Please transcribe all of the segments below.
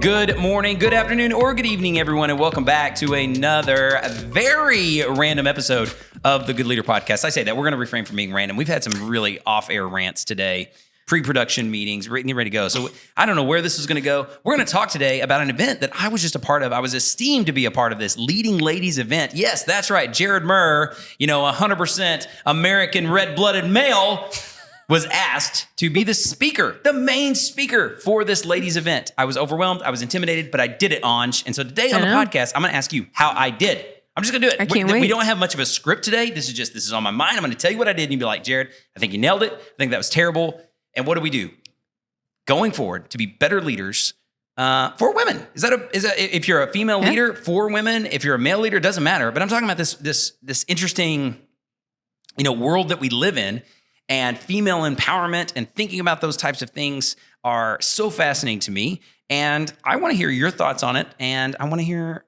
Good morning, good afternoon, or good evening, everyone, and welcome back to another very random episode of the Good Leader Podcast. I say that we're going to refrain from being random. We've had some really off-air rants today, pre-production meetings, ready to go. So I don't know where this is going to go. We're going to talk today about an event that I was just a part of. I was esteemed to be a part of this leading ladies event. Yes, that's right. Jerrod Murr, 100% American red-blooded male, was asked to be the speaker, the main speaker for this ladies event. I was overwhelmed. I was intimidated, but I did it, Anj. And so today on the podcast, I'm going to ask you how I did. I'm just going to do it. I can't wait. We don't have much of a script today. This is on my mind. I'm going to tell you what I did. And you'll be like, Jerrod, I think you nailed it. I think that was terrible. And what do we do going forward to be better leaders for women? Is that if you're a female leader for women, if you're a male leader, it doesn't matter. But I'm talking about this interesting, world that we live in. And female empowerment and thinking about those types of things are so fascinating to me. And I want to hear your thoughts on it. And I want to hear,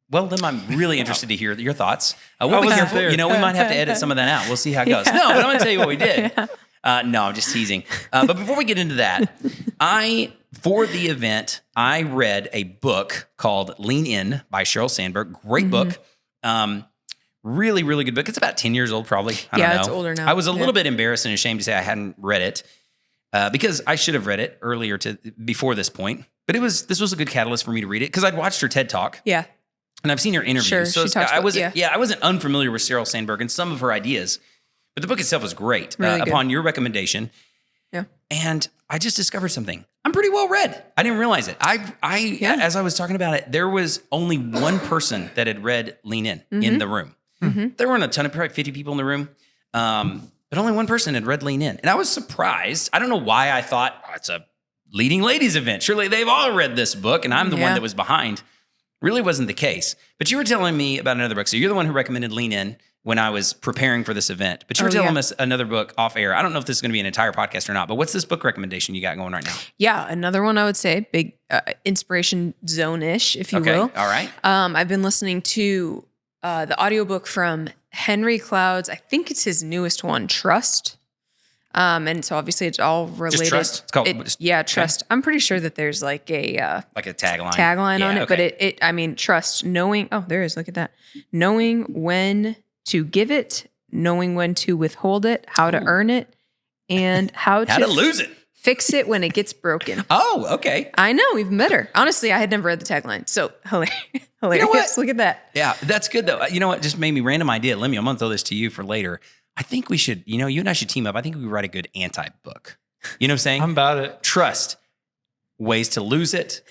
then I'm really interested to hear your thoughts. We'll be careful. We might have to edit some of that out. We'll see how it goes. No, but I'm going to tell you what we did. No, I'm just teasing. But before we get into that, for the event, I read a book called Lean In by Sheryl Sandberg. Great book. Really, really good book. It's about 10 years old, probably. I don't know. It's older now. I was a little bit embarrassed and ashamed to say I hadn't read it because I should have read it earlier before this point. But this was a good catalyst for me to read it because I'd watched her TED Talk. Yeah. And I've seen her interviews. Sure, so she talks I wasn't unfamiliar with Sheryl Sandberg and some of her ideas. But the book itself was great Really upon your recommendation. Yeah. And I just discovered something. I'm pretty well read. I didn't realize it. As I was talking about it, there was only one person that had read Lean In the room. There weren't a ton of, probably 50 people in the room, but only one person had read Lean In. And I was surprised. I don't know why I thought, it's a leading ladies event. Surely they've all read this book, and I'm the one that was behind. Really wasn't the case. But you were telling me about another book. So you're the one who recommended Lean In when I was preparing for this event. But you were telling us another book off air. I don't know if this is going to be an entire podcast or not, but what's this book recommendation you got going right now? Yeah, another one I would say, big inspiration zone-ish, if you will. All right. I've been listening to the audiobook from Henry Cloud's, I think it's his newest one, Trust. And so obviously it's all related. Just Trust? It's called Trust. I'm pretty sure that there's like a tagline on it, but trust, knowing, there is, look at that. Knowing when to give it, knowing when to withhold it, how to earn it, and how to lose it. Fix it when it gets broken. Oh, okay. I know, even better. Honestly, I had never read the tagline. So hilarious. You know what? Look at that. Yeah, that's good though. You know what? Just made me random idea. I'm going to throw this to you for later. I think we should, you and I should team up. I think we write a good anti-book. You know what I'm saying? I'm about it. Trust. Ways to lose it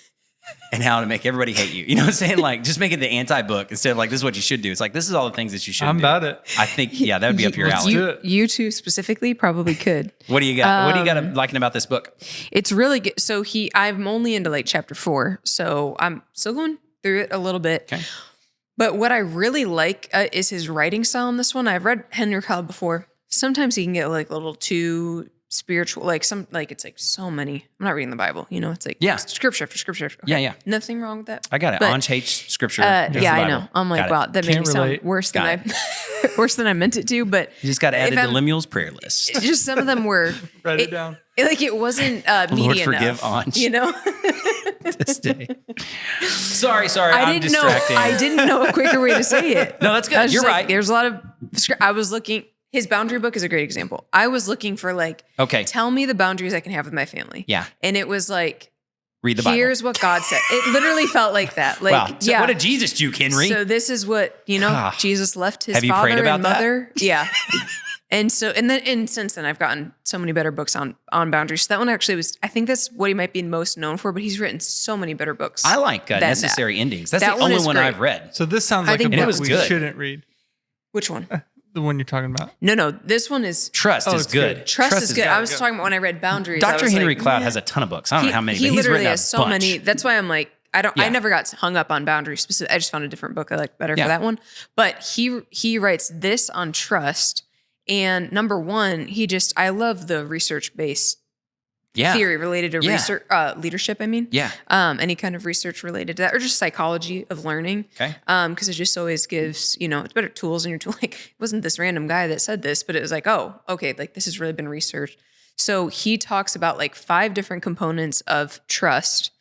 and how to make everybody hate you. You know what I'm saying? Like, just make it the anti-book instead of like, this is what you should do. It's like, this is all the things that you should do. I'm about it. I think, that would be up your alley. You two specifically probably could. What do you got? What do you got liking about this book? It's really good. So I'm only into like chapter 4. So I'm still going through it a little bit. Okay. But what I really like is his writing style in this one. I've read Henry Cloud before. Sometimes he can get like a little too spiritual, it's like so many. I'm not reading the Bible, it's like scripture after scripture. Okay. Yeah. Nothing wrong with that. I got it. Anj hates scripture. I know. I'm like, wow, that made me sound worse than I meant it to. But you just got to add it to Lemuel's prayer list. Just some of them were. Write it down. It wasn't meaty Lord, forgive enough. Anj. This day. Sorry. I'm distracting. I didn't know a quicker way to say it. No, that's good. You're right. There's a lot of. I was looking. His boundary book is a great example. I was looking for tell me the boundaries I can have with my family. Yeah. And it was like, read the Bible. Here's what God said. It literally felt like that. Wow. So what a Jesus juke, Henry. So this is what, Jesus left his have you father prayed about and mother. That? Yeah. And since then I've gotten so many better books on boundaries. So that one actually I think that's what he might be most known for, but he's written so many better books. I like Necessary Endings. That's the only one I've read. So this sounds like a book we shouldn't read. Which one? The one you're talking about? No. This one is Trust is good. Trust is good. I was talking about when I read Boundaries. Dr. Henry Cloud has a ton of books. I don't know how many, but he's written a bunch. So many. That's why I'm like, I never got hung up on Boundaries specific. I just found a different book I like better for that one. But he writes this on trust. And number one, I love the research-based theory related to research, leadership, any kind of research related to that, or just psychology of learning. Okay. Because it just always gives, it's better tools in your tool. Like, it wasn't this random guy that said this, but it was like, oh, okay, like this has really been researched. So he talks about like 5 different components of trust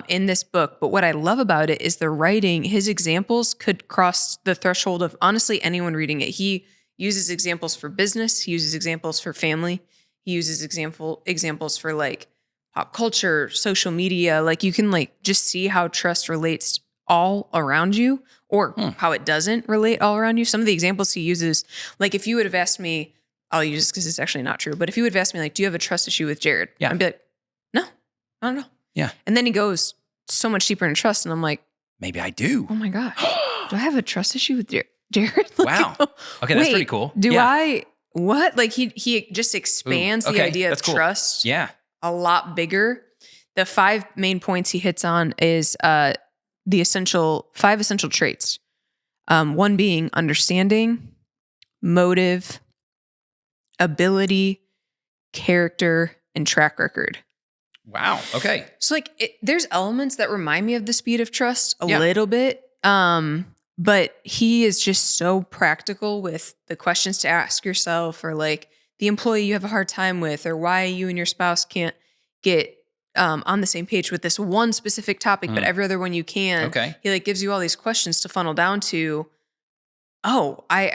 in this book. But what I love about it is the writing. His examples could cross the threshold of honestly anyone reading it. He uses examples for business. He uses examples for family. He uses examples for like pop culture, social media. Like you can like just see how trust relates all around you or how it doesn't relate all around you. Some of the examples he uses, like if you would have asked me, I'll use this because it's actually not true, but if you would have asked me like, do you have a trust issue with Jerrod? Yeah. I'd be like, no, I don't know. Yeah. And then he goes so much deeper into trust. And I'm like, maybe I do. oh my gosh, do I have a trust issue with Jerrod? Like, Wow. Okay. That's pretty cool. Do I, what? Like he just expands the idea of cool. trust. Yeah. A lot bigger. The 5 main points he hits on is the 5 essential traits. One being understanding, motive, ability, character, and track record. Wow. Okay. So like there's elements that remind me of the speed of trust a little bit. But he is just so practical with the questions to ask yourself, or like the employee you have a hard time with, or why you and your spouse can't get on the same page with this one specific topic, but every other one you can. Okay. He like gives you all these questions to funnel down to, oh, I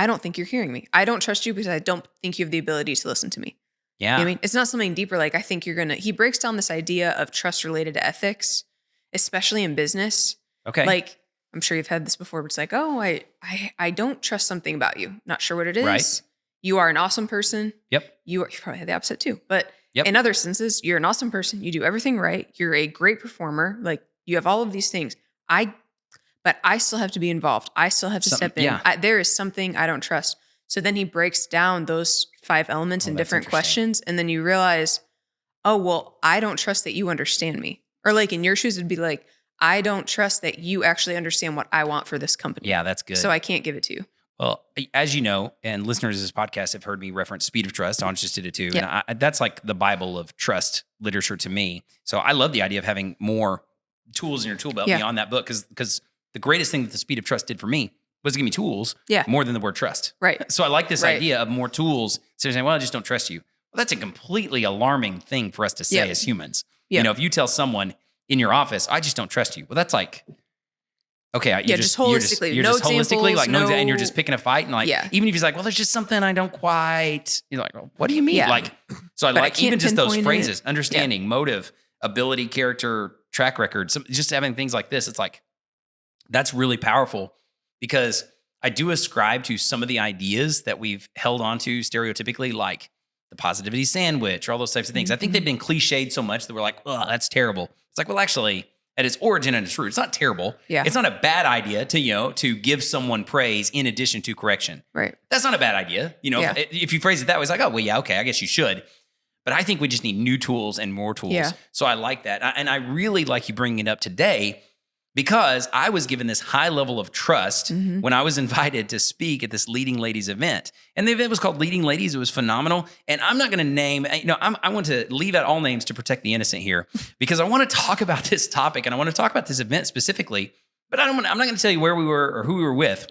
don't think you're hearing me. I don't trust you because I don't think you have the ability to listen to me. Yeah. You know what I mean? It's not something deeper. Like I think he breaks down this idea of trust related to ethics, especially in business. Okay. Like I'm sure you've had this before, but it's like, oh, I don't trust something about you. Not sure what it is. Right. You are an awesome person. Yep. You probably had the opposite too, but in other senses, you're an awesome person. You do everything right. You're a great performer. Like you have all of these things. But I still have to be involved. I still have to step in. Yeah. There is something I don't trust. So then he breaks down those 5 elements in different questions. And then you realize, oh, well, I don't trust that you understand me. Or like in your shoes, it'd be like, I don't trust that you actually understand what I want for this company. Yeah, that's good. So I can't give it to you. Well, as you know, and listeners of this podcast have heard me reference Speed of Trust. Ons just did it too. Yeah. And that's like the Bible of trust literature to me. So I love the idea of having more tools in your tool belt beyond that book, because the greatest thing that the Speed of Trust did for me was to give me tools more than the word trust. Right. So I like this idea of more tools. So you're saying, well, I just don't trust you. Well, that's a completely alarming thing for us to say as humans. You know, if you tell someone in your office, I just don't trust you. Well, that's like, okay, just holistically. You're No just holistically, examples, like, no, and you're just picking a fight. And like, even if he's like, well, there's just something I don't quite, you're like, well, what do you mean? Yeah. Like, so I like even just those phrases, understanding, motive, ability, character, track record, just having things like this. It's like, that's really powerful, because I do ascribe to some of the ideas that we've held onto stereotypically, like the positivity sandwich or all those types of things. I think they've been cliched so much that we're like, oh, that's terrible. It's like, well, actually, at its origin and its root, it's not terrible. Yeah. It's not a bad idea to give someone praise in addition to correction. Right. That's not a bad idea. If you phrase it that way, it's like, oh, well, yeah, okay, I guess you should. But I think we just need new tools and more tools. Yeah. So I like that. And I really like you bringing it up today, because I was given this high level of trust when I was invited to speak at this Leading Ladies event. And the event was called Leading Ladies. It was phenomenal. And I'm not going to name, I want to leave out all names to protect the innocent here, because I want to talk about this topic and I want to talk about this event specifically, but I'm not going to tell you where we were or who we were with,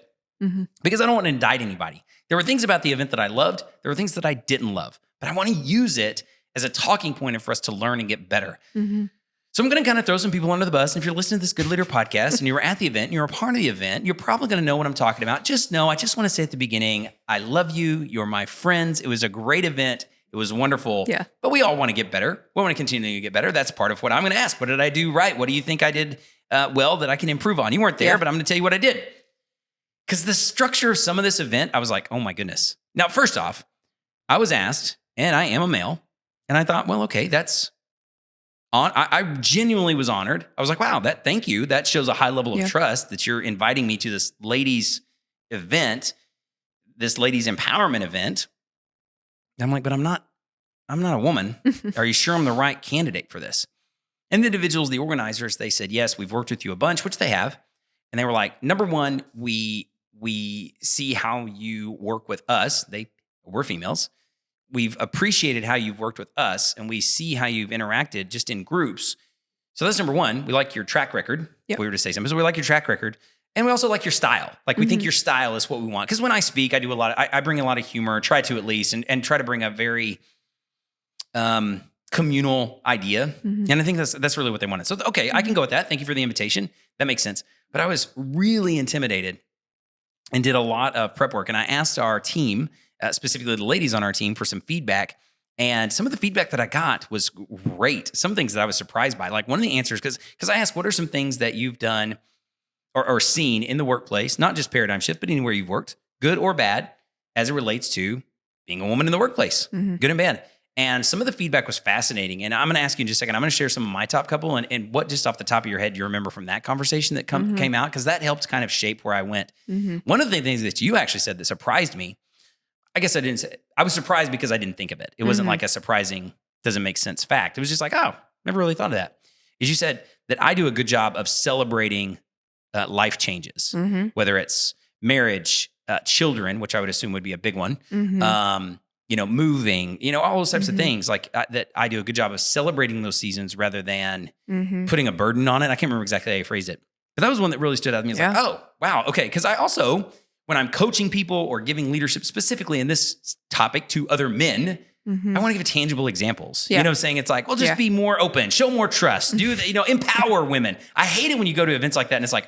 because I don't want to indict anybody. There were things about the event that I loved. There were things that I didn't love, but I want to use it as a talking point for us to learn and get better. So I'm going to kind of throw some people under the bus. And if you're listening to this Good Leader podcast and you were at the event and you're a part of the event, you're probably going to know what I'm talking about. Just know, I just want to say at the beginning, I love you. You're my friends. It was a great event. It was wonderful. Yeah. But we all want to get better. We want to continue to get better. That's part of what I'm going to ask. What did I do right? What do you think I did well that I can improve on? You weren't there, but I'm going to tell you what I did. Because the structure of some of this event, I was like, oh my goodness. Now, first off, I was asked, and I am a male, and I thought, well, okay, I genuinely was honored. I was like, wow, thank you. That shows a high level of trust that you're inviting me to this ladies event, this ladies empowerment event. And I'm like, but I'm not a woman. Are you sure I'm the right candidate for this? And the individuals, the organizers, they said, yes, we've worked with you a bunch, which they have. And they were like, number one, we see how you work with us. We're females. We've appreciated how you've worked with us, and we see how you've interacted just in groups. So that's number one. We like your track record. If we were to say something. So we like your track record. And we also like your style. Like we think your style is what we want. Because when I speak, I bring a lot of humor, try to at least, and try to bring a very, communal idea. And I think that's really what they wanted. So, okay, I can go with that. Thank you for the invitation. That makes sense. But I was really intimidated and did a lot of prep work. And I asked our team, specifically the ladies on our team, for some feedback. And some of the feedback that I got was great. Some things that I was surprised by. Like one of the answers, because I asked, what are some things that you've done or seen in the workplace, not just Paradigm Shift, but anywhere you've worked, good or bad, as it relates to being a woman in the workplace, good and bad. And some of the feedback was fascinating. And I'm going to ask you in just a second, I'm going to share some of my top couple and what just off the top of your head you remember from that conversation that came out, because that helped kind of shape where I went. One of the things that you actually said that surprised me, I guess I didn't say, I was surprised because I didn't think of it. It wasn't like a surprising, doesn't make sense fact. It was just like, oh, never really thought of that. Is you said that I do a good job of celebrating life changes, whether it's marriage, children, which I would assume would be a big one, moving, all those types of things that I do a good job of celebrating those seasons rather than putting a burden on it. I can't remember exactly how you phrased it, but that was one that really stood out to me. It's like, oh, wow. Okay. Cause I also, when I'm coaching people or giving leadership specifically in this topic to other men, I want to give tangible examples. You know what I'm saying? It's like, well, just be more open, show more trust, empower women. I hate it when you go to events like that and it's like,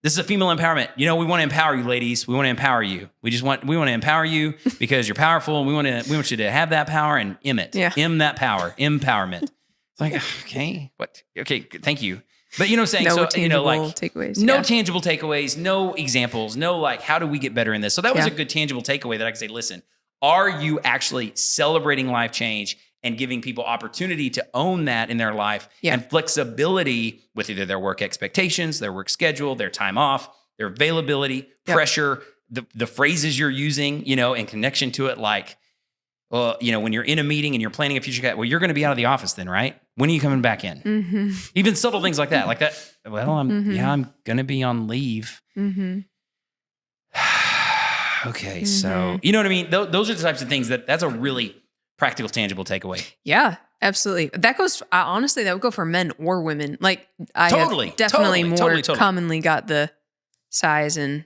this is a female empowerment. We want to empower you, ladies. We want to empower you. We want to empower you because you're powerful. And we want you to have that power and it. M that power, empowerment. It's like, okay, what? Okay, thank you. But you know what I'm saying? No tangible takeaways. No tangible takeaways, no examples, no like, how do we get better in this? So that was a good tangible takeaway that I could say, listen, are you actually celebrating life change and giving people opportunity to own that in their life and flexibility with either their work expectations, their work schedule, their time off, their availability, pressure, the phrases you're using, in connection to it, like, well, when you're in a meeting and you're planning a future, well, you're going to be out of the office then, right? When are you coming back in? Even subtle things like that. Well, I'm going to be on leave. Okay. So, you know what I mean? Those are the types of things that's a really practical, tangible takeaway. Yeah, absolutely. That goes, honestly, that would go for men or women. Like I have definitely more commonly got the size and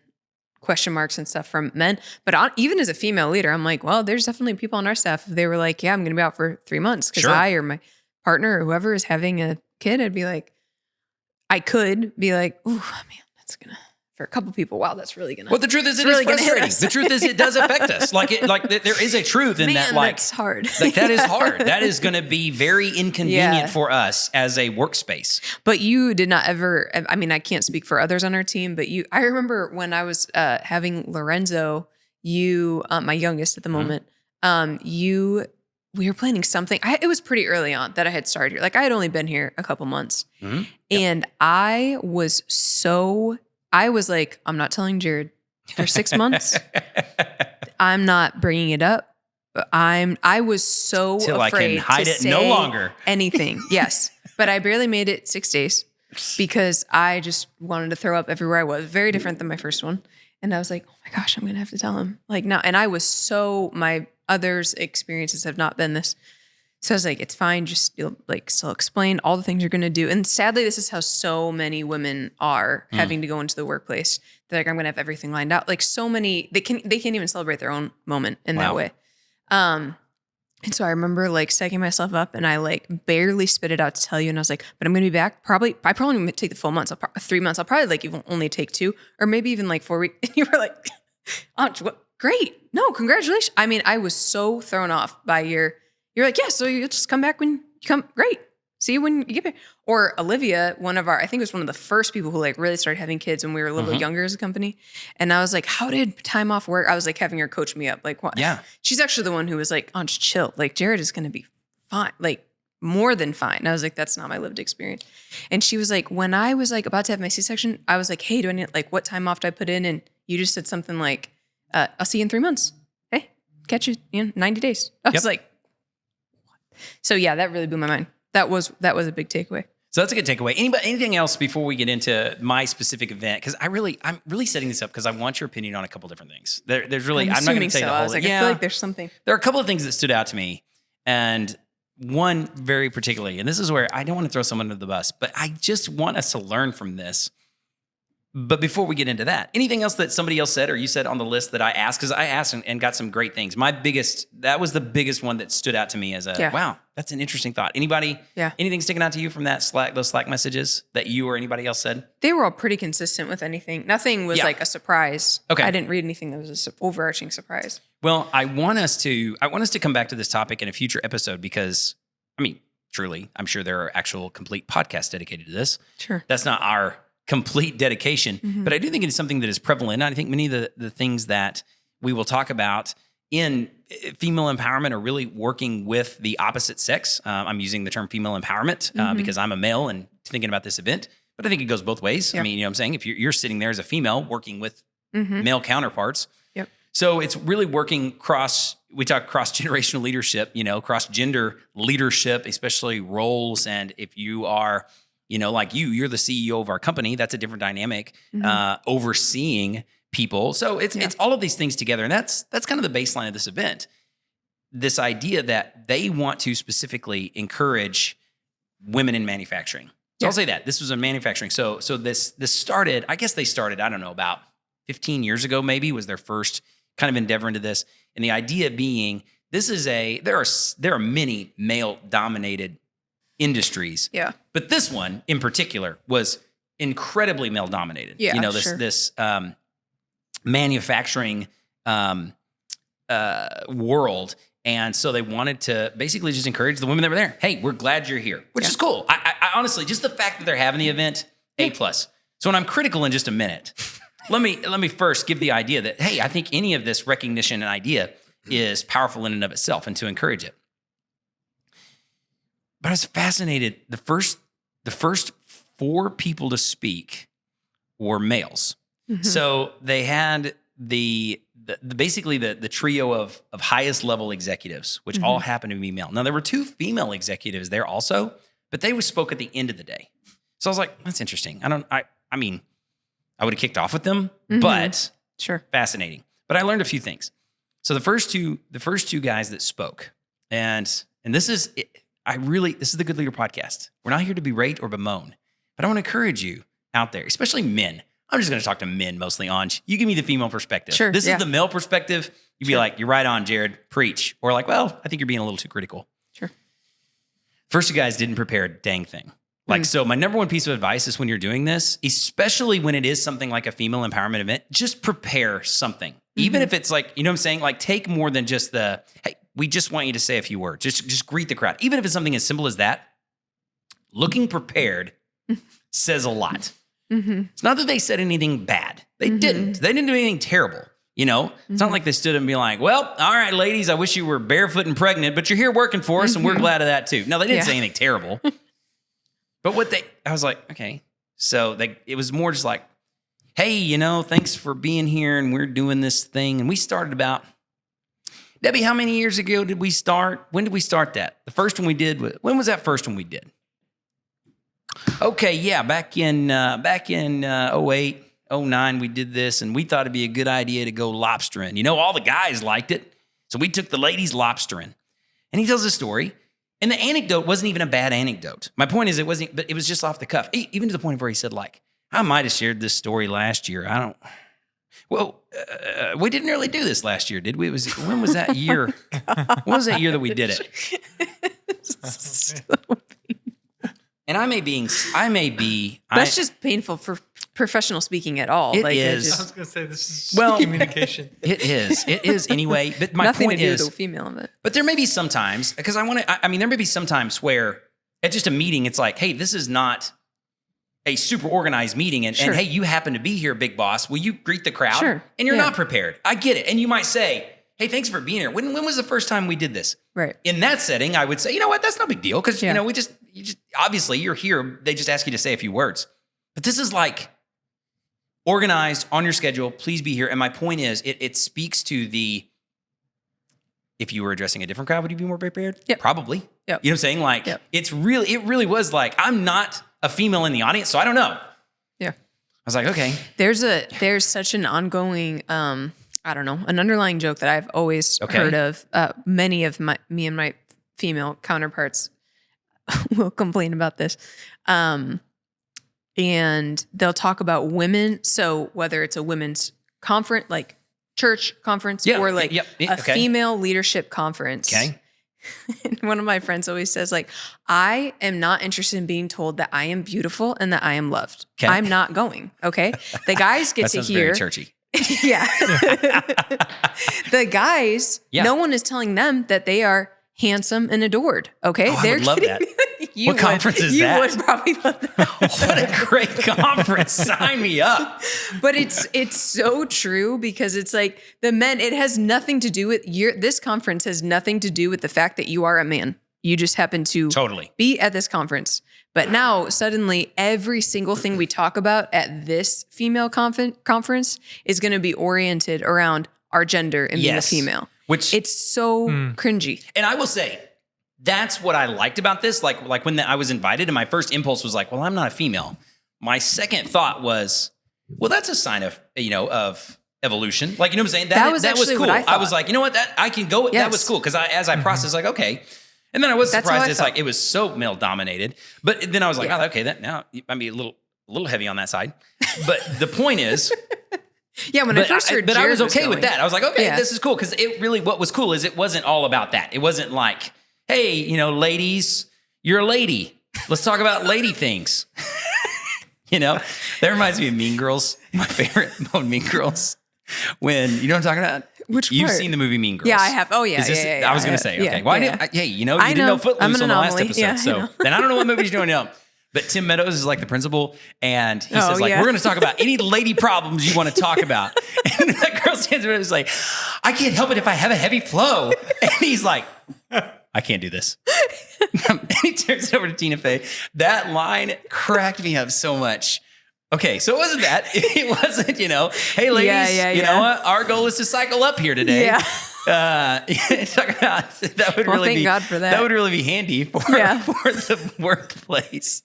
question marks and stuff from men. But even as a female leader, I'm like, well, there's definitely people on our staff. If they were like, yeah, I'm going to be out for 3 months because I or my partner or whoever is having a kid, I'd be like, I could be like, oh man, that's going to, for a couple people, wow, that's really gonna. Well, the truth is, it is frustrating. The truth is, it does affect us. There is a truth in that. That's hard. That is hard. That is going to be very inconvenient for us as a workspace. But you did not ever. I mean, I can't speak for others on our team, but you. I remember when I was having Lorenzo, you, my youngest at the moment, we were planning something. It was pretty early on that I had started here. Like I had only been here a couple months, and I was like, I'm not telling Jerrod for 6 months. I'm not bringing it up. I was so Till afraid I can hide to it say no longer. Anything. Yes. But I barely made it 6 days because I just wanted to throw up everywhere I was. Very different than my first one. And I was like, oh my gosh, I'm going to have to tell him. Like now, and I was my others' experiences have not been this. So I was like, it's fine. Just still explain all the things you're going to do. And sadly, this is how so many women are having to go into the workplace. They're like, I'm going to have everything lined out. Like so many, they can't even celebrate their own moment in that way. And so I remember psyching myself up and I barely spit it out to tell you. And I was like, but I'm going to be back. I probably won't take the full months. 3 months. I'll probably even only take 2 or maybe even 4 weeks. And you were like, oh, what? Great. No, congratulations. I mean, I was so thrown off by you're like, yeah, so you'll just come back when you come. Great. See you when you get back. Or Olivia, I think it was one of the first people who really started having kids when we were a little younger as a company. And I was like, how did time off work? I was having her coach me up. What? Yeah. She's actually the one who was like, oh, just chill. Jerrod is going to be fine. More than fine. And I was like, that's not my lived experience. And she was like, when I was about to have my C-section, I was like, hey, do I need what time off do I put in? And you just said something like, I'll see you in 3 months. Hey, catch you in 90 days. I was like, so yeah, that really blew my mind. That was a big takeaway. So that's a good takeaway. Anything else before we get into my specific event? Because I'm really setting this up because I want your opinion on a couple different things. I'm not going to say the whole. I was like, I feel like there's something. There are a couple of things that stood out to me, and one very particularly, and this is where I don't want to throw someone under the bus, but I just want us to learn from this. But before we get into that, anything else that somebody else said or you said on the list that I asked? Because I asked and got some great things. That was the biggest one that stood out to me as wow, that's an interesting thought. Anybody, anything sticking out to you from those Slack messages that you or anybody else said? They were all pretty consistent with anything. Nothing was like a surprise. Okay. I didn't read anything that was an overarching surprise. Well, I want us to come back to this topic in a future episode because, I mean, truly, I'm sure there are actual complete podcasts dedicated to this. Sure. That's not our complete dedication, but I do think it is something that is prevalent. I think many of the things that we will talk about in female empowerment are really working with the opposite sex. I'm using the term female empowerment because I'm a male and thinking about this event, but I think it goes both ways. I mean, you know what I'm saying? If you're sitting there as a female working with male counterparts, so it's really working we talk cross-generational leadership, cross-gender leadership, especially roles. And if you are, like you're the CEO of our company, that's a different dynamic, overseeing people. So it's all of these things together. And that's kind of the baseline of this event. This idea that they want to specifically encourage women in manufacturing. So I'll say that this was in manufacturing. So this started, I guess they started, I don't know, about 15 years ago, maybe was their first kind of endeavor into this. And the idea being, there are many male dominated industries. Yeah. But this one in particular was incredibly male dominated. Yeah. This manufacturing world. And so they wanted to basically just encourage the women that were there. Hey, we're glad you're here, which is cool. I honestly, just the fact that they're having the event, A+. So when I'm critical in just a minute, let me first give the idea that, hey, I think any of this recognition and idea is powerful in and of itself and to encourage it. But I was fascinated. The first 4 people to speak were males. So they had basically the trio of highest level executives, which all happened to be male. Now there were 2 female executives there also, but they spoke at the end of the day. So I was like, that's interesting. I mean, I would have kicked off with them, but fascinating. But I learned a few things. So the first two guys that spoke, and this is this is the Good Leader podcast. We're not here to berate or bemoan, but I want to encourage you out there, especially men. I'm just going to talk to men mostly. You give me the female perspective. Sure, this is the male perspective. You'd be like, you're right on, Jerrod, preach. Or like, well, I think you're being a little too critical. Sure. First 2 guys didn't prepare a dang thing. So my number one piece of advice is when you're doing this, especially when it is something like a female empowerment event, just prepare something. Even if it's like, you know what I'm saying? Like take more than just hey, we just want you to say a few words. Just greet the crowd. Even if it's something as simple as that, looking prepared says a lot. It's not that they said anything bad. They didn't. They didn't do anything terrible. It's not like they stood up and be like, well, all right, ladies, I wish you were barefoot and pregnant, but you're here working for us and we're glad of that too. No, they didn't say anything terrible. But I was like, okay. So it was more just like, hey, thanks for being here and we're doing this thing. And we started about, Debbie, how many years ago did we start? When did we start that? The first one we did, when was that first one we did? Okay, yeah, back in 08, 09, we did this and we thought it'd be a good idea to go lobstering. All the guys liked it. So we took the ladies lobstering. And he tells a story. And the anecdote wasn't even a bad anecdote. My point is, it wasn't, but it was just off the cuff. Even to the point where he said, like, I might have shared this story last year. We didn't really do this last year, did we? When was that year? When was that year that we did it? And I may be. That's just painful for professional speaking at all. It is. I was going to say this is communication. It is anyway. But my nothing point to do is, with the female of it. But there may be some times because there may be some times where at just a meeting, it's like, hey, this is not a super organized meeting, and hey, you happen to be here, big boss. Will you greet the crowd? Sure. And you're not prepared. I get it. And you might say, hey, thanks for being here. When was the first time we did this? Right. In that setting, I would say, you know what? That's no big deal because you just obviously you're here. They just ask you to say a few words. But this is like organized on your schedule. Please be here. And my point is, it speaks to if you were addressing a different crowd, would you be more prepared? Yep. Probably. Yep. You know what I'm saying? Like it really was like, I'm not a female in the audience, so I don't know. Yeah. I was like, okay. There's such an ongoing, an underlying joke that I've always heard of. Many of me and my female counterparts will complain about this. and they'll talk about women. So whether it's a women's conference, like church conference, or like a female leadership conference. Okay. And one of my friends always says, like, I am not interested in being told that I am beautiful and that I am loved. Okay. I'm not going. Okay. The guys get to hear. Very churchy. Yeah. The guys, no one is telling them that they are handsome and adored. Okay. I would love that. What conference is that? You would probably love that. What a great conference. Sign me up. But it's so true, because it's like the men, it has nothing to do with this conference has nothing to do with the fact that you are a man. You just happen to be at this conference. But now suddenly every single thing we talk about at this female conference is going to be oriented around our gender and being a female. Which it's so cringy. And I will say, that's what I liked about this. Like when I was invited, and my first impulse was like, well, I'm not a female. My second thought was, well, that's a sign of, of evolution. Like, you know what I'm saying? That was cool. What I was like, you know what? That I can go. Yes. That was cool. Cause as I processed, like, okay. And then I was surprised. It's like, it was so male dominated, but then I was like, oh, okay, that now I mean, a little heavy on that side. But the point is, when I first heard, I was okay with that. I was like, okay, this is cool. Cause it really, what was cool is it wasn't all about that. It wasn't like, hey, ladies, you're a lady. Let's talk about lady things. That reminds me of Mean Girls. My favorite Mean Girls. When, you know what I'm talking about? Which You've part? seen the movie Mean Girls. Yeah, I have. Oh, yeah. I was going to say, okay. Well, hey, you didn't know Footloose on the last episode. Yeah, so then I don't know what movie you're doing now. But Tim Meadows is like the principal, and he says, like, we're going to talk about any lady problems you want to talk about. And that girl stands there and is like, I can't help it if I have a heavy flow. And he's like, I can't do this. And he turns it over to Tina Fey. That line cracked me up so much. Okay, so it wasn't that. It wasn't, hey, ladies, you know what? Our goal is to cycle up here today. Yeah. That would thank God for that. That would really be handy for the workplace.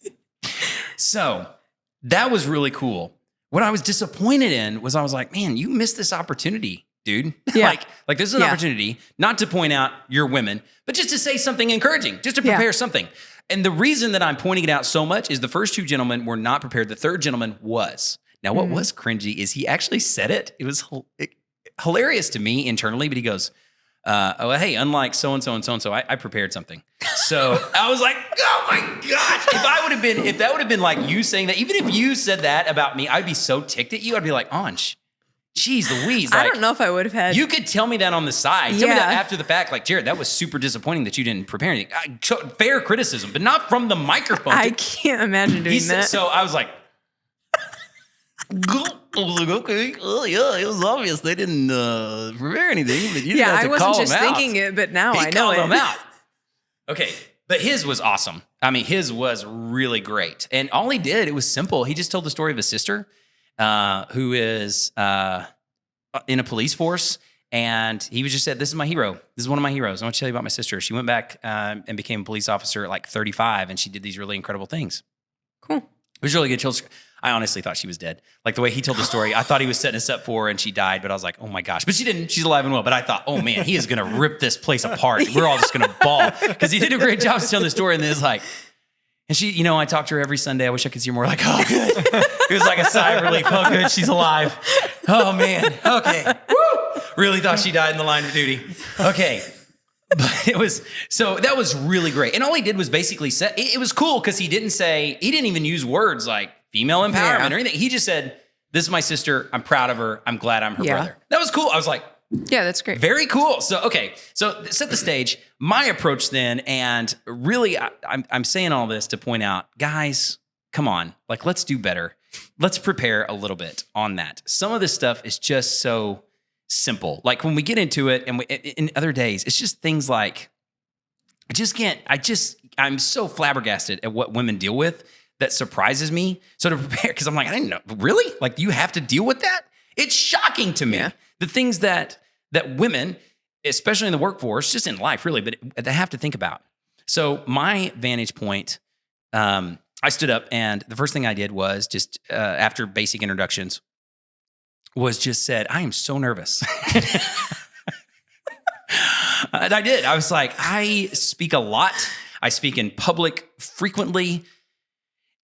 So that was really cool. What I was disappointed in was I was like, man, you missed this opportunity, dude. Yeah. like this is an opportunity not to point out your women, but just to say something encouraging, just to prepare something. And the reason that I'm pointing it out so much is the first two gentlemen were not prepared. The third gentleman was. Now, what was cringy is he actually said it. It was hilarious to me internally, but he goes, hey, unlike so-and-so and so-and-so, I prepared something. So I was like, oh my gosh. If that would have been like you saying that, even if you said that about me, I'd be so ticked at you. I'd be like, Anj, geez Louise. I don't know if I would have had. You could tell me that on the side. Tell me that after the fact. Like, Jerrod, that was super disappointing that you didn't prepare anything. Fair criticism, but not from the microphone. I can't imagine doing that. So I was like, okay. Oh, yeah, it was obvious they didn't prepare anything, but you didn't have to call them out. I wasn't just thinking it, but now I know it. Them out. Okay, but his was awesome. I mean, his was really great. And all he did, it was simple. He just told the story of his sister who is in a police force. And he was just said, this is my hero. This is one of my heroes. I want to tell you about my sister. She went back and became a police officer at like 35, and she did these really incredible things. Cool. It was really good. I honestly thought she was dead. Like the way he told the story, I thought he was setting us up for her and she died, but I was like, oh my gosh. But she didn't. She's alive and well. But I thought, oh man, he is going to rip this place apart. We're all just going to bawl. Because he did a great job telling the story. And then it's like, and she, I talk to her every Sunday. I wish I could see her more. Like, oh, good. It was like a sigh of relief. Oh, good. She's alive. Oh, man. Okay. Woo! Really thought she died in the line of duty. Okay. But that was really great. And all he did was basically say, it was cool because he didn't even use words like female empowerment or anything. He just said, this is my sister. I'm proud of her. I'm glad I'm her brother. That was cool. I was like, yeah, that's great. Very cool. So, okay. So set the stage. My approach then, and really I'm saying all this to point out, guys, come on, like let's do better. Let's prepare a little bit on that. Some of this stuff is just so simple. Like when we get into it and in other days, it's just things like, I'm so flabbergasted at what women deal with that surprises me. So to prepare, because I'm like, I didn't know, really? Like you have to deal with that? It's shocking to me. Yeah. The things that women, especially in the workforce, just in life really, but they have to think about. So my vantage point, I stood up and the first thing I did was just after basic introductions was just said, I am so nervous. And I did. I was like, I speak a lot. I speak in public frequently.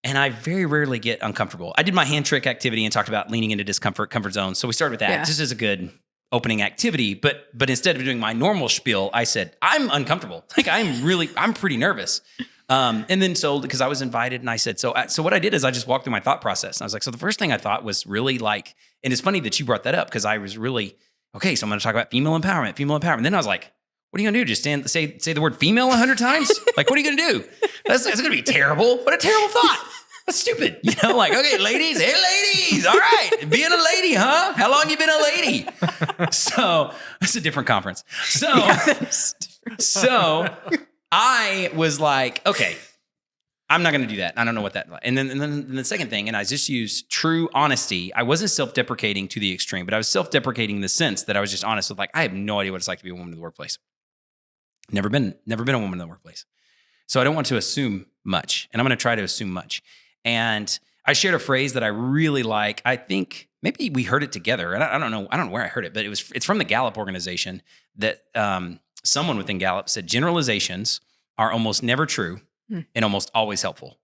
And I very rarely get uncomfortable. I did my hand trick activity and talked about leaning into discomfort, comfort zones. So we started with that just as a good opening activity. But instead of doing my normal spiel, I said, I'm uncomfortable. Like I'm pretty nervous. And then because I was invited and I said, so what I did is I just walked through my thought process. And I was like, so the first thing I thought was really like, and it's funny that you brought that up because I was really, okay, so I'm going to talk about female empowerment. Then I was like, what are you going to do? Just say the word female 100 times? Like, what are you going to do? That's going to be terrible. What a terrible thought. That's stupid. Like, okay, ladies, hey, ladies. All right. Being a lady, huh? How long you been a lady? So that's a different conference. So I was like, okay, I'm not going to do that. I don't know what that, and then the second thing, and I just used true honesty. I wasn't self-deprecating to the extreme, but I was self-deprecating in the sense that I was just honest with like, I have no idea what it's like to be a woman in the workplace. Never been a woman in the workplace. So I don't want to assume much, and I'm going to try to assume much. And I shared a phrase that I really like. I think maybe we heard it together, and I don't know where I heard it, but it's from the Gallup organization that someone within Gallup said generalizations are almost never true and almost always helpful.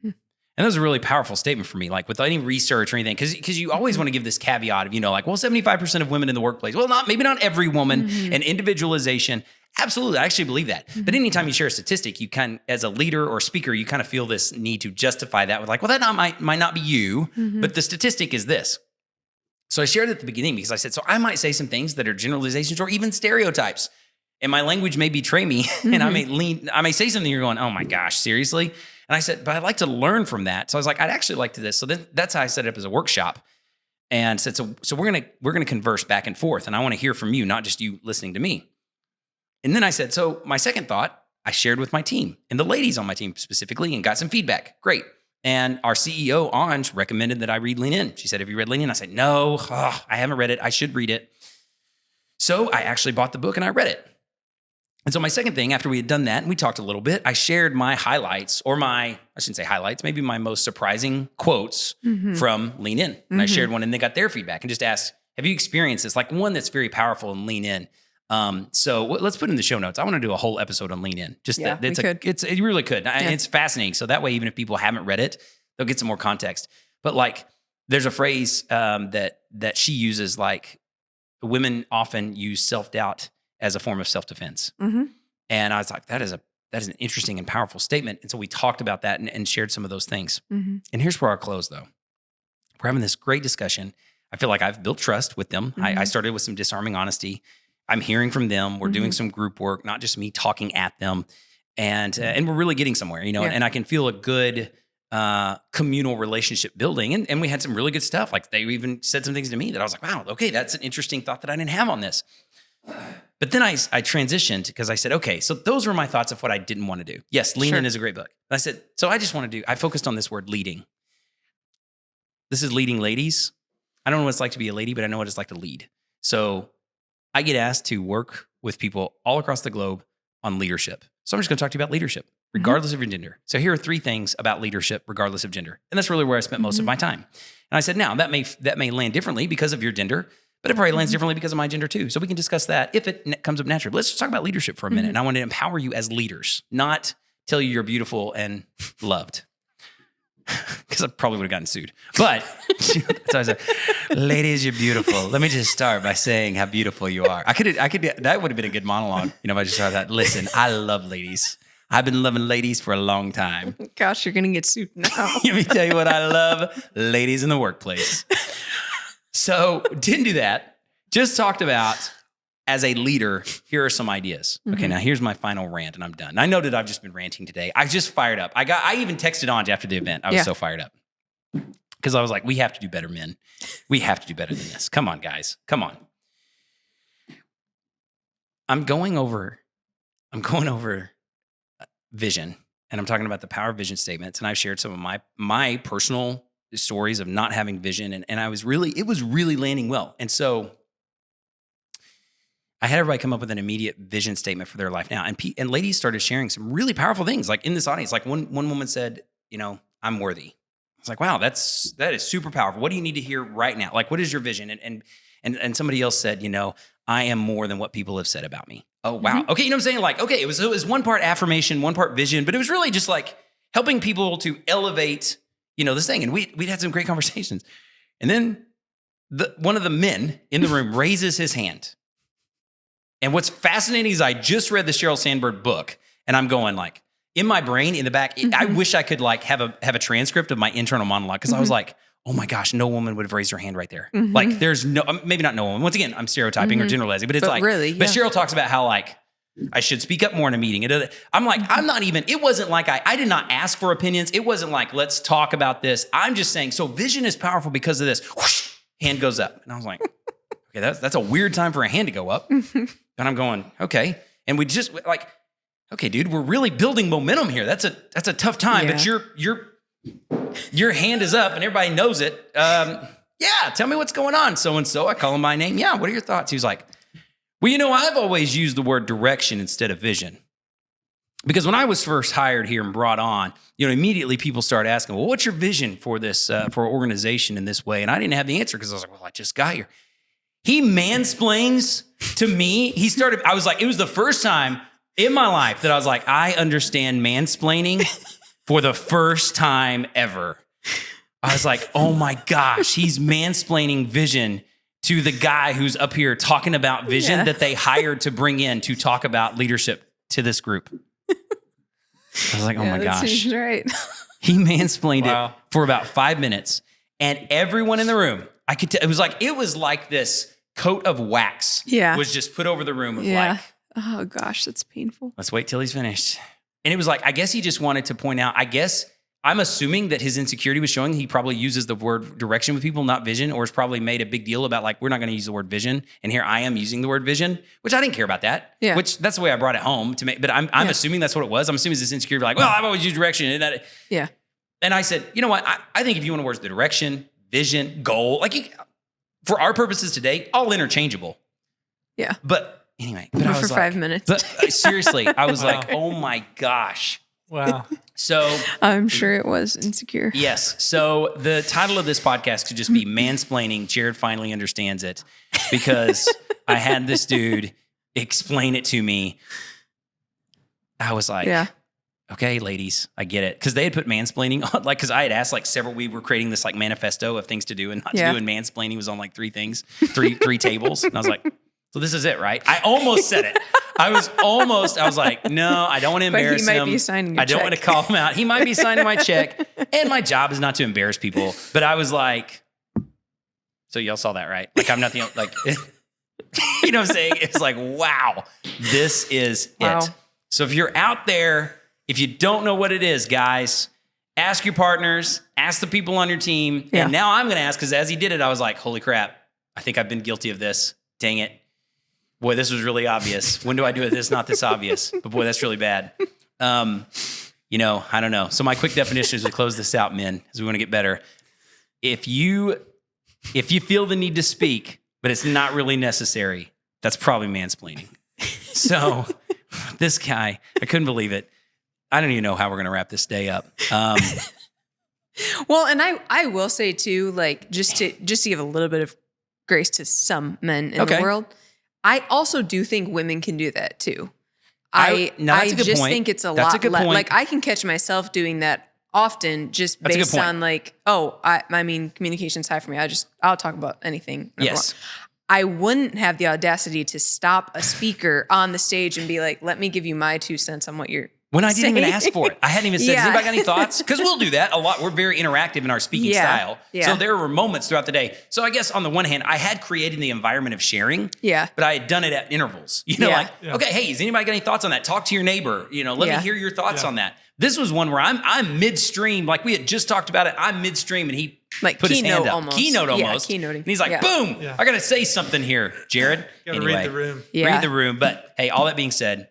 And that was a really powerful statement for me, like without any research or anything, because you always want to give this caveat of, like, well, 75% of women in the workplace. Well, maybe not every woman, and individualization. Absolutely. I actually believe that. But anytime you share a statistic, you can, as a leader or speaker, you kind of feel this need to justify that with like, well, that might not be you, but the statistic is this. So I shared it at the beginning because I said, so I might say some things that are generalizations or even stereotypes. And my language may betray me, and I may say something you're going, oh my gosh, seriously? And I said, but I'd like to learn from that. So I was like, I'd actually like to this. So then that's how I set it up as a workshop, and said, so we're gonna converse back and forth, and I want to hear from you, not just you listening to me. And then I said, so my second thought, I shared with my team and the ladies on my team specifically, and got some feedback. Great. And our CEO, Anj, recommended that I read Lean In. She said, have you read Lean In? I said, no, I haven't read it. I should read it. So I actually bought the book and I read it. And so my second thing, after we had done that and we talked a little bit, I shared my highlights, or I shouldn't say highlights, maybe my most surprising quotes from Lean In. And I shared one, and they got their feedback and just asked, have you experienced this? Like one that's very powerful in Lean In. So let's put in the show notes. I want to do a whole episode on Lean In. Just that it really could. And it's fascinating. So that way, even if people haven't read it, they'll get some more context. But like, there's a phrase that she uses, like women often use self-doubt as a form of self-defense. And I was like, that is an interesting and powerful statement. And so we talked about that and shared some of those things. And here's where I'll close though. We're having this great discussion. I feel like I've built trust with them. I started with some disarming honesty. I'm hearing from them. We're doing some group work, not just me talking at them. And we're really getting somewhere, and I can feel a good communal relationship building. And we had some really good stuff. Like they even said some things to me that I was like, wow, okay, that's an interesting thought that I didn't have on this. But then I transitioned because I said, okay, so those were my thoughts of what I didn't want to do. Yes, Lean In is a great book. But I said, so I just want to I focused on this word leading. This is leading ladies. I don't know what it's like to be a lady, but I know what it's like to lead. So I get asked to work with people all across the globe on leadership. So I'm just going to talk to you about leadership, regardless of your gender. So here are 3 things about leadership, regardless of gender. And that's really where I spent most of my time. And I said, now that may land differently because of your gender, but it probably lands differently because of my gender too. So we can discuss that if it comes up naturally. Let's just talk about leadership for a minute. And I want to empower you as leaders, not tell you you're beautiful and loved. Because I probably would have gotten sued. But so I said, ladies, you're beautiful. Let me just start by saying how beautiful you are. I could that would have been a good monologue. If I just started that. Listen, I love ladies. I've been loving ladies for a long time. Gosh, you're going to get sued now. Let me tell you what I love. Ladies in the workplace. So didn't do that. Just talked about, as a leader, here are some ideas. Okay, now here's my final rant, and I'm done. I know that I've just been ranting today. I just fired up. I even texted Anj after the event. I was so fired up because I was like, we have to do better, men. We have to do better than this. Come on, guys. Come on. I'm going over vision, and I'm talking about the power of vision statements. And I've shared some of my personal stories of not having vision, and it was really landing well. And so I had everybody come up with an immediate vision statement for their life now. And ladies started sharing some really powerful things, like in this audience. Like one woman said, I'm worthy. I was like, wow, that is super powerful. What do you need to hear right now? Like, what is your vision? And somebody else said, I am more than what people have said about me. Oh, wow. Okay. You know what I'm saying? Like, okay, it was one part affirmation, one part vision, but it was really just like, helping people to elevate, this thing. And we'd had some great conversations. And then one of the men in the room raises his hand. And what's fascinating is I just read the Sheryl Sandberg book, and I'm going like, in my brain, in the back, I wish I could like have a transcript of my internal monologue, because I was like, oh my gosh, no woman would have raised her hand right there. Like there's maybe not no woman. Once again, I'm stereotyping or generalizing, but it's like, really, but Sheryl talks about how like, I should speak up more in a meeting. I'm like, I'm not even, it wasn't like I did not ask for opinions. It wasn't like, let's talk about this. I'm just saying, so vision is powerful because of this. Whoosh, hand goes up. And I was like, okay, that's a weird time for a hand to go up. And I'm going, okay. And we just like, okay, dude, we're really building momentum here. That's a tough time, but your hand is up and everybody knows it. Yeah, tell me what's going on. So-and-so, I call him by name. Yeah, what are your thoughts? He was like, well, I've always used the word direction instead of vision. Because when I was first hired here and brought on, immediately people started asking, well, what's your vision for this, for our organization in this way? And I didn't have the answer because I was like, well, I just got here. He mansplains to me. I was like, it was the first time in my life that I was like, I understand mansplaining for the first time ever. I was like, oh my gosh, he's mansplaining vision to the guy who's up here talking about vision that they hired to bring in to talk about leadership to this group. I was like, oh my gosh. Right. He mansplained it for about 5 minutes, and everyone in the room, I could tell, it was like this coat of wax was just put over the room of like, oh gosh, that's painful. Let's wait till he's finished. And it was like, I guess he just wanted to point out, I'm assuming that his insecurity was showing he probably uses the word direction with people, not vision, or has probably made a big deal about like, we're not going to use the word vision. And here I am using the word vision, which I didn't care about that. Yeah. Which that's the way I brought it home to make, but I'm assuming that's what it was. I'm assuming this insecurity, like, well, I've always used direction. And I said, you know what? I think if you want to work the direction, vision, goal, like for our purposes today, all interchangeable. Yeah. But anyway, but I was for like, 5 minutes. But seriously, I was like, oh my gosh. Wow. So I'm sure it was insecure. Yes. So the title of this podcast could just be Mansplaining. Jerrod finally understands it, because I had this dude explain it to me. I was like, okay, ladies, I get it. Because they had put mansplaining on, like, because I had asked like we were creating this like manifesto of things to do and not to do, and mansplaining was on like three tables. And I was like, so this is it, right? I almost said it. I was like, no, I don't want to embarrass him. He might be signing I don't want to call him out. He might be signing my check. And my job is not to embarrass people. But I was like, so y'all saw that, right? Like, I'm not the only, like, you know what I'm saying? It's like, wow, this is it. So if you're out there, if you don't know what it is, guys, ask your partners, ask the people on your team. And now I'm going to ask, because as he did it, I was like, holy crap, I think I've been guilty of this. Dang it. Boy, this was really obvious. When do I do it? This is not this obvious. But boy, that's really bad. I don't know. So my quick definition as we close this out, men, as we want to get better. If you feel the need to speak, but it's not really necessary, that's probably mansplaining. So this guy, I couldn't believe it. I don't even know how we're going to wrap this day up. Well, and I will say too, like just to give a little bit of grace to some men in the world, I also do think women can do that too. I just think it's a lot less. Like I can catch myself doing that often, just based on like, I mean, communication's high for me. I'll talk about anything. Yes. I wouldn't have the audacity to stop a speaker on the stage and be like, let me give you my 2 cents on what you're When I didn't even ask for it. I hadn't even said, does anybody got any thoughts? Because we'll do that a lot. We're very interactive in our speaking style. Yeah. So there were moments throughout the day. So I guess on the one hand, I had created the environment of sharing. Yeah. But I had done it at intervals. Okay, hey, has anybody got any thoughts on that? Talk to your neighbor. Let me hear your thoughts on that. This was one where I'm midstream. Like we had just talked about it. I'm midstream and he put his hand up. Keynote almost. Yeah, keynoting. And he's like, boom, I got to say something here, Jerrod. Anyway, read the room. Read the room. But hey, all that being said,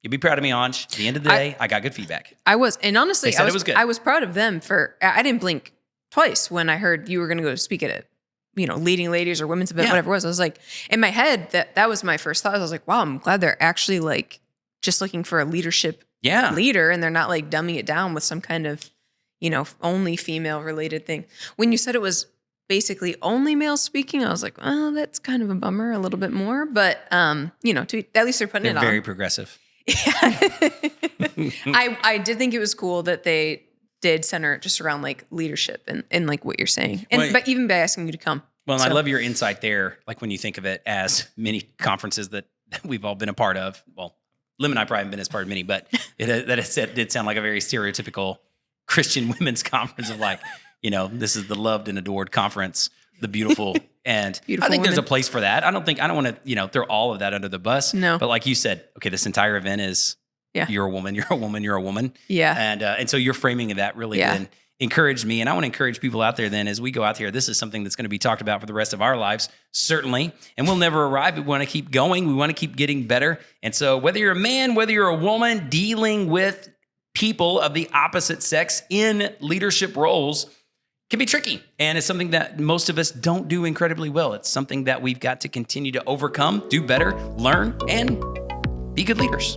you'll be proud of me, Anj. At the end of the day, I got good feedback. I was. And honestly, it was good. I was proud of them I didn't blink twice when I heard you were going to go speak at it. Leading ladies or women's event, whatever it was. I was like, in my head, that was my first thought. I was like, wow, I'm glad they're actually like just looking for a leadership leader, and they're not like dumbing it down with some kind of, only female related thing. When you said it was basically only male speaking, I was like, well, that's kind of a bummer a little bit more, but at least they're putting it on. Very progressive. Yeah. I did think it was cool that they did center it just around like leadership and like what you're saying. And but even by asking you to come. Well, and I love your insight there. Like when you think of it as many conferences that we've all been a part of. Well, Lim and I probably haven't been as part of many, but it did sound like a very stereotypical Christian women's conference of like, this is the loved and adored conference, the beautiful. And I think there's a place for that. I don't want to, throw all of that under the bus. No. But like you said, okay, this entire event is you're a woman, you're a woman, you're a woman. Yeah. And so your framing of that really then encouraged me. And I want to encourage people out there then as we go out here, this is something that's going to be talked about for the rest of our lives, certainly. And we'll never arrive. We want to keep going. We want to keep getting better. And so whether you're a man, whether you're a woman, dealing with people of the opposite sex in leadership roles can be tricky. And it's something that most of us don't do incredibly well. It's something that we've got to continue to overcome, do better, learn, and be good leaders.